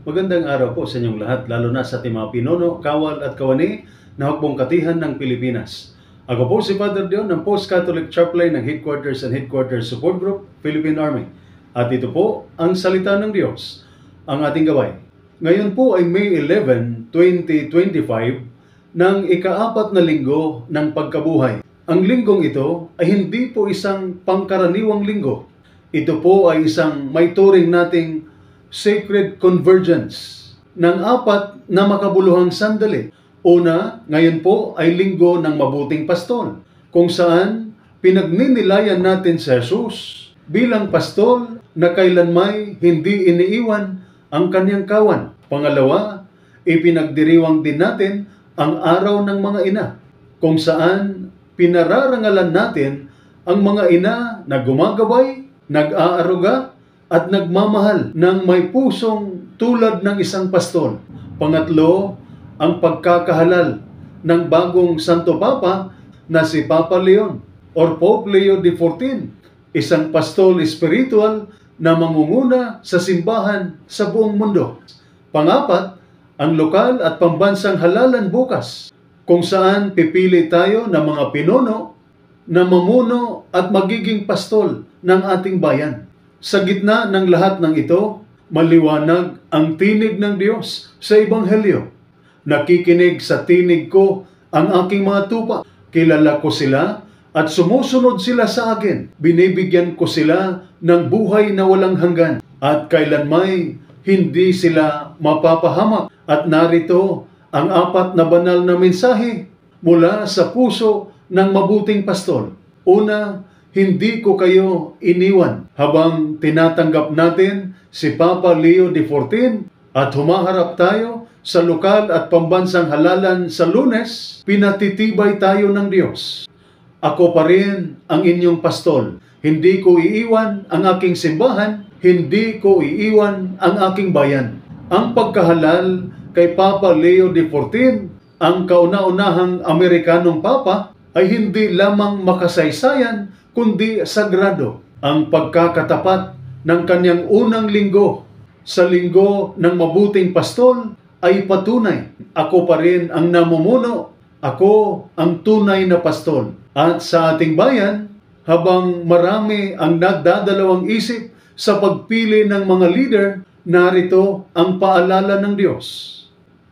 Magandang araw po sa inyong lahat, lalo na sa ating mga pinuno, kawal at kawani na hukbong katihan ng Pilipinas. Ako po si Father Dion ng Post-Catholic Chaplain ng Headquarters and Headquarters Support Group, Philippine Army. At ito po ang salita ng Diyos, ang ating gabay. Ngayon po ay May 11, 2025, ng ika-4 na linggo ng pagkabuhay. Ang linggong ito ay hindi po isang pangkaraniwang linggo. Ito po ay isang may turing nating sacred convergence ng 4 na makabuluhang sandali. Una, ngayon po ay linggo ng mabuting pastol, kung saan pinagninilayan natin si Jesus bilang pastol na kailanmay hindi iniiwan ang kanyang kawan. Pangalawa, ipinagdiriwang din natin ang araw ng mga ina, kung saan pinararangalan natin ang mga ina na gumagabay, nag-aaruga, at nagmamahal ng may pusong tulad ng isang pastol. Pangatlo, ang pagkakahalal ng bagong Santo Papa na si Papa Leon or Pope Leo XIV, isang pastol spiritual na mangunguna sa simbahan sa buong mundo. Pangapat, ang lokal at pambansang halalan bukas, kung saan pipili tayo ng mga pinuno na mamuno at magiging pastol ng ating bayan. Sa gitna ng lahat ng ito, maliwanag ang tinig ng Diyos sa Ebanghelyo. Nakikinig sa tinig ko ang aking mga tupa. Kilala ko sila at sumusunod sila sa akin. Binibigyan ko sila ng buhay na walang hanggan at kailanmay hindi sila mapapahamak. At narito ang 4 na banal na mensahe mula sa puso ng mabuting pastol. Una, hindi ko kayo iniwan. Habang tinatanggap natin si Papa Leo XIV at humaharap tayo sa lokal at pambansang halalan sa Lunes, pinatitibay tayo ng Diyos. Ako pa rin ang inyong pastol. Hindi ko iiwan ang aking simbahan, hindi ko iiwan ang aking bayan. Ang pagkahalal kay Papa Leo XIV, ang kauna-unahang Amerikanong Papa, ay hindi lamang makasaysayan, kundi sagrado. Ang pagkakatapat ng kanyang unang linggo sa linggo ng mabuting pastol ay patunay. Ako pa rin ang namumuno. Ako ang tunay na pastol. At sa ating bayan, habang marami ang nagdadalawang isip sa pagpili ng mga leader, narito ang paalala ng Diyos.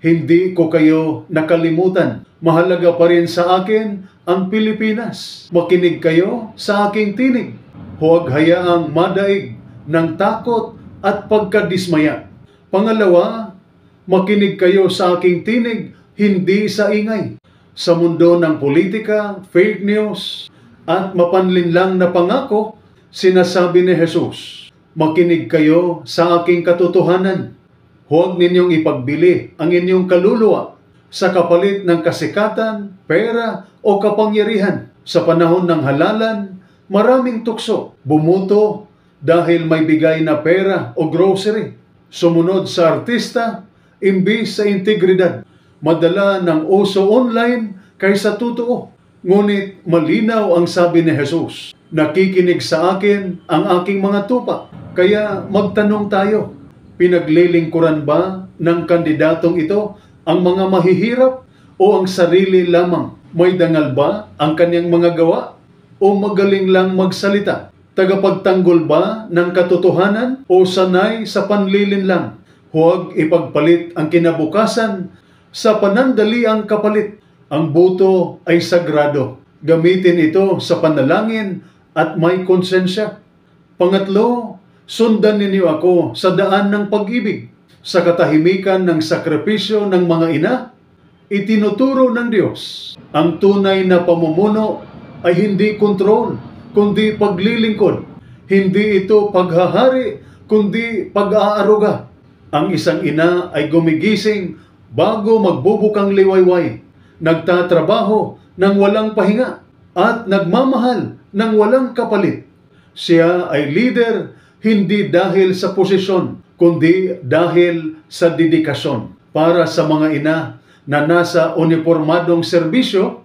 Hindi ko kayo nakalimutan. Mahalaga pa rin sa akin ang Pilipinas. Makinig kayo sa aking tinig. Huwag hayaang madaig ng takot at pagkadismaya. Pangalawa, makinig kayo sa aking tinig, hindi sa ingay. Sa mundo ng politika, fake news, at mapanlinlang na pangako, sinasabi ni Jesus, makinig kayo sa aking katotohanan. Huwag ninyong ipagbili ang inyong kaluluwa sa kapalit ng kasikatan, pera o kapangyarihan. Sa panahon ng halalan, maraming tukso. Bumuto dahil may bigay na pera o grocery. Sumunod sa artista, imbis sa integridad. Madala ng uso online kaysa totoo. Ngunit malinaw ang sabi ni Jesus, nakikinig sa akin ang aking mga tupa. Kaya magtanong tayo, pinaglilingkuran ba ng kandidatong ito ang mga mahihirap o ang sarili lamang? May dangal ba ang kanyang mga gawa o magaling lang magsalita? Tagapagtanggol ba ng katotohanan o sanay sa panlilin lang? Huwag ipagpalit ang kinabukasan sa panandaliang kapalit. Ang boto ay sagrado. Gamitin ito sa panalangin at may konsensya. Pangatlo, sundan ninyo ako sa daan ng pag-ibig. Sa katahimikan ng sakripisyo ng mga ina, itinuturo ng Diyos. Ang tunay na pamumuno ay hindi kontrol, kundi paglilingkod. Hindi ito paghahari, kundi pag-aaruga. Ang isang ina ay gumigising bago magbubukang liwayway, nagtatrabaho ng walang pahinga, at nagmamahal ng walang kapalit. Siya ay leader hindi dahil sa posisyon, kundi dahil sa dedikasyon. Para sa mga ina na nasa uniformadong serbisyo,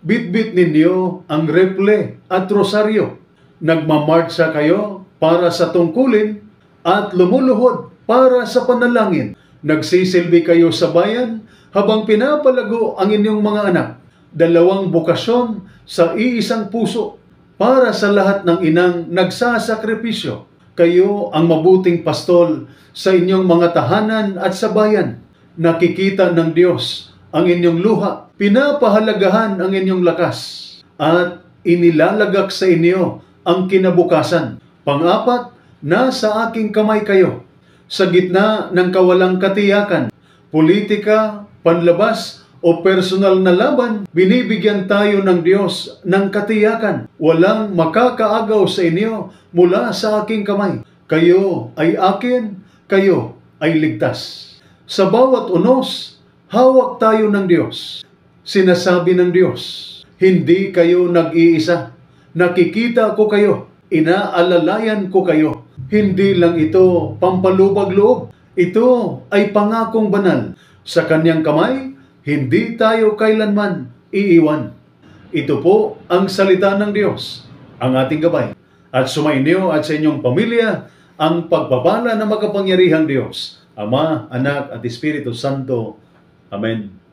bitbit ninyo ang reple at rosaryo. Nagmamarcha kayo para sa tungkulin at lumuluhod para sa panalangin. Nagsisilbi kayo sa bayan habang pinapalago ang inyong mga anak. Dalawang bukasyon sa iisang puso para sa lahat ng inang nagsasakripisyo. Kayo ang mabuting pastol sa inyong mga tahanan at sa bayan. Nakikita ng Diyos ang inyong luha, pinapahalagahan ang inyong lakas, at inilalagak sa inyo ang kinabukasan. Pang-apat, nasa aking kamay kayo. Sa gitna ng kawalang katiyakan, politika, panlabas, o personal na laban, binibigyan tayo ng Diyos ng katiyakan. Walang makakaagaw sa inyo mula sa aking kamay. Kayo ay akin, kayo ay ligtas. Sa bawat unos, hawak tayo ng Diyos. Sinasabi ng Diyos, hindi kayo nag-iisa. Nakikita ko kayo. Inaalalayan ko kayo. Hindi lang ito pampalubag loob. Ito ay pangakong banal. Sa kanyang kamay, hindi tayo kailanman iiwan. Ito po ang salita ng Diyos, ang ating gabay. At sumainyo at sa inyong pamilya ang pagpapala ng makapangyarihang Diyos, Ama, Anak at Espiritu Santo. Amen.